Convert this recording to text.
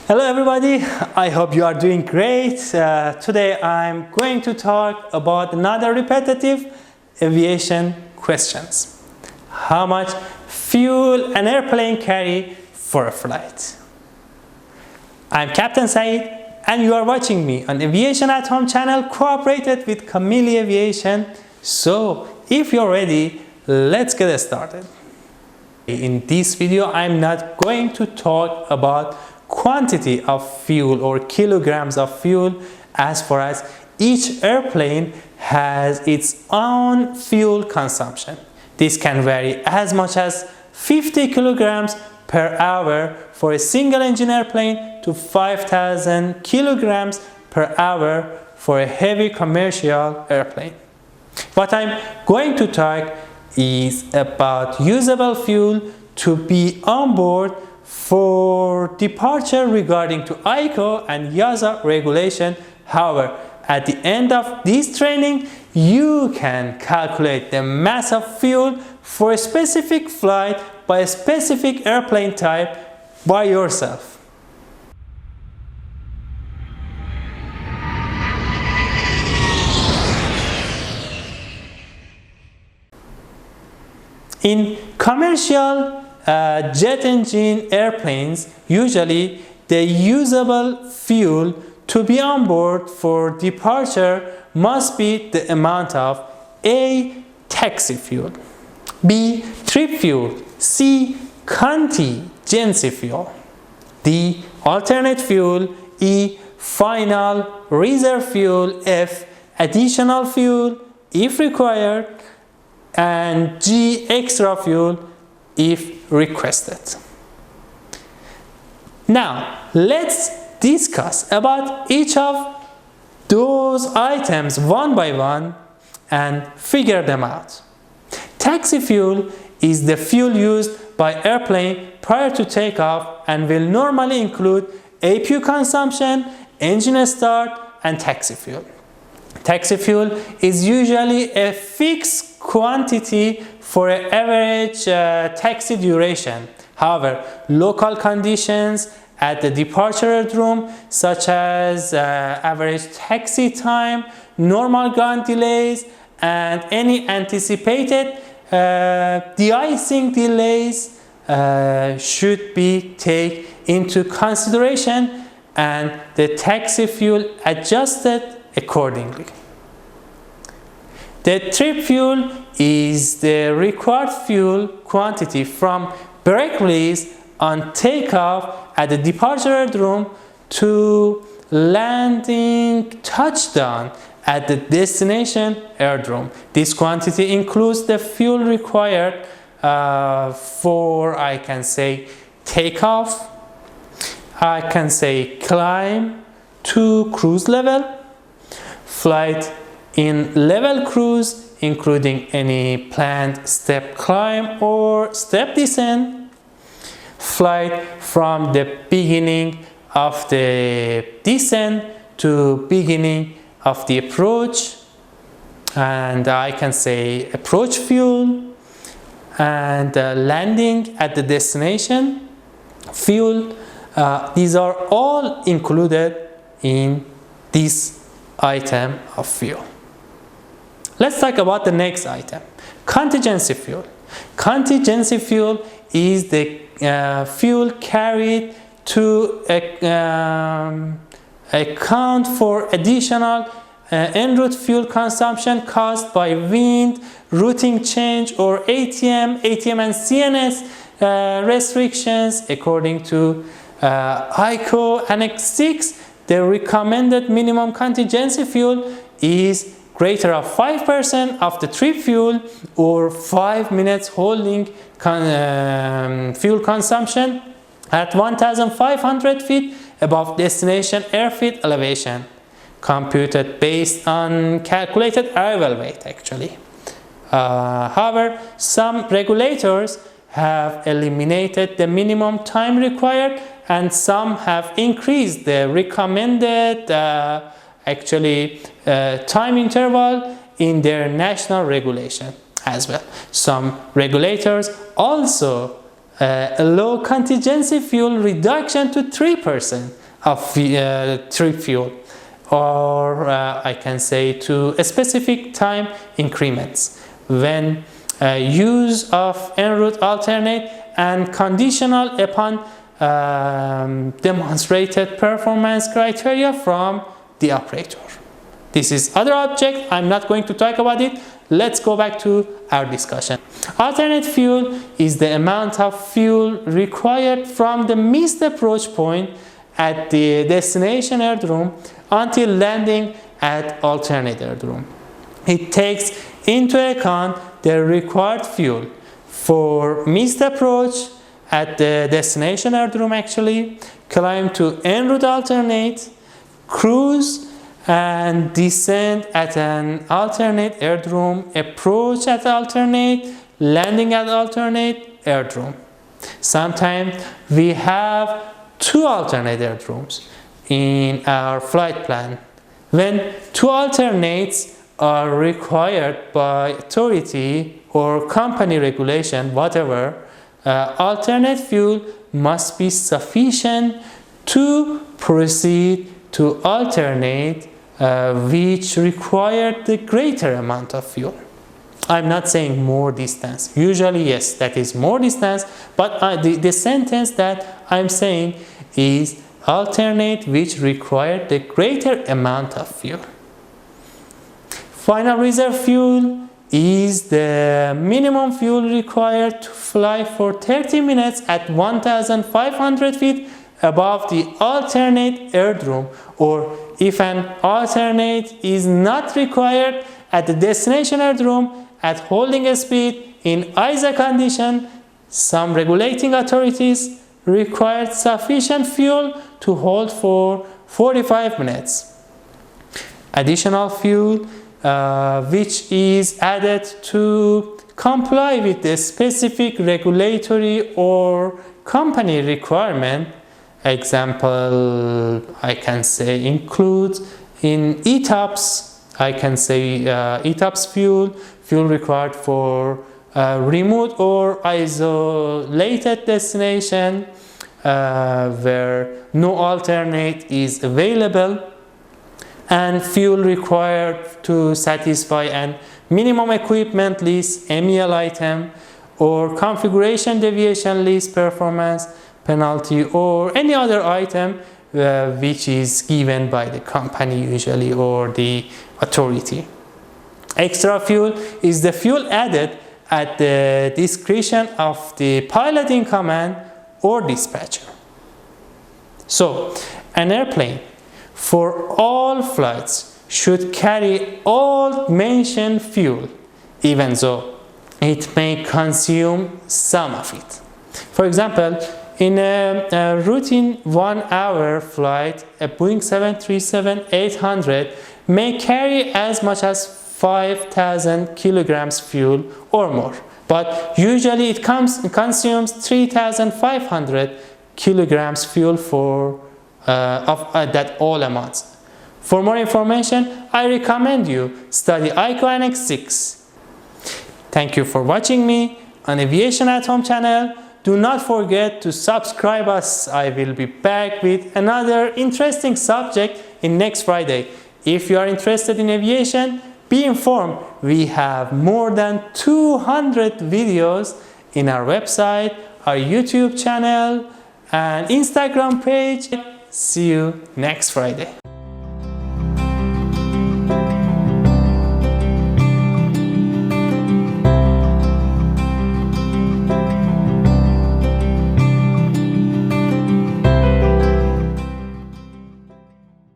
Hello everybody, I hope you are doing great. Today I'm going to talk about another repetitive aviation questions. How much fuel an airplane carry for a flight? I'm Captain Saeed and you are watching me on Aviation at Home channel cooperated with Camille Aviation. So if you're ready, let's get started. In this video, I'm not going to talk about quantity of fuel or kilograms of fuel, as far as each airplane has its own fuel consumption. This can vary as much as 50 kilograms per hour for a single engine airplane to 5,000 kilograms per hour for a heavy commercial airplane. What I'm going to talk is about usable fuel to be on board for departure regarding to ICAO and EASA regulation. However, at the end of this training, you can calculate the mass of fuel for a specific flight by a specific airplane type by yourself. In commercial jet engine airplanes, usually the usable fuel to be on board for departure must be the amount of A. Taxi fuel, B. Trip fuel, C. Contingency fuel, D. Alternate fuel, E. Final reserve fuel, F. Additional fuel if required, and G. Extra fuel if requested. Now, let's discuss about each of those items one by one and figure them out. Taxi fuel is the fuel used by airplane prior to takeoff and will normally include APU consumption, engine start, and taxi fuel. Taxi fuel is usually a fixed quantity for an average taxi duration. However, local conditions at the departure room, such as average taxi time, normal ground delays, and any anticipated de-icing delays should be taken into consideration and the taxi fuel adjusted accordingly. The trip fuel is the required fuel quantity from brake release on takeoff at the departure room to landing touchdown at the destination aerodrome. This quantity includes the fuel required for, I can say, takeoff, I can say climb to cruise level, flight in level cruise, including any planned step climb or step descent, flight from the beginning of the descent to beginning of the approach, and I can say approach fuel, and landing at the destination fuel. These are all included in this item of fuel. Let's talk about the next item, contingency fuel. Contingency fuel is the fuel carried to account for additional en route fuel consumption caused by wind, routing change, or ATM and CNS restrictions. According to ICAO Annex 6, the recommended minimum contingency fuel is greater of 5% of the trip fuel or 5 minutes holding fuel consumption at 1,500 feet above destination airfield elevation, computed based on calculated arrival weight actually. However, some regulators have eliminated the minimum time required and some have increased the recommended time interval in their national regulation as well. Some regulators also a low contingency fuel reduction to 3% of trip fuel, or I can say to a specific time increments when use of en route alternate and conditional upon demonstrated performance criteria from the operator. This is other object. I'm not going to talk about it. Let's go back to our discussion. Alternate fuel is the amount of fuel required from the missed approach point at the destination airdrome until landing at alternate airdrome. It takes into account the required fuel for missed approach at the destination airdrome, actually, climb to en route alternate, cruise and descend at an alternate airdrome, approach at alternate, landing at alternate airdrome. Sometimes we have 2 alternate airdromes in our flight plan. When 2 alternates are required by authority or company regulation, whatever, alternate fuel must be sufficient to proceed to alternate which required the greater amount of fuel. I'm not saying more distance. Usually, yes, that is more distance, but the sentence that I'm saying is alternate which required the greater amount of fuel. Final reserve fuel is the minimum fuel required to fly for 30 minutes at 1,500 feet above the alternate airdrome, or if an alternate is not required at the destination airdrome at holding speed in ISA condition, some regulating authorities required sufficient fuel to hold for 45 minutes. Additional fuel which is added to comply with the specific regulatory or company requirement. Example, I can say includes in ETOPS, I can say ETOPS fuel required for remote or isolated destination where no alternate is available, and fuel required to satisfy an minimum equipment list MEL item or configuration deviation list performance penalty or any other item which is given by the company usually or the authority. Extra fuel is the fuel added at the discretion of the pilot in command or dispatcher. So, an airplane for all flights should carry all mentioned fuel, even though it may consume some of it. For example, in a routine 1-hour flight, a Boeing 737-800 may carry as much as 5,000 kilograms fuel or more, but usually it consumes 3,500 kilograms fuel for that all amounts. For more information, I recommend you study ICAO Annex 6. Thank you for watching me on Aviation at Home channel. Do not forget to subscribe us. I will be back with another interesting subject in next Friday. If you are interested in aviation, be informed. We have more than 200 videos in our website, our YouTube channel, and Instagram page. See you next Friday.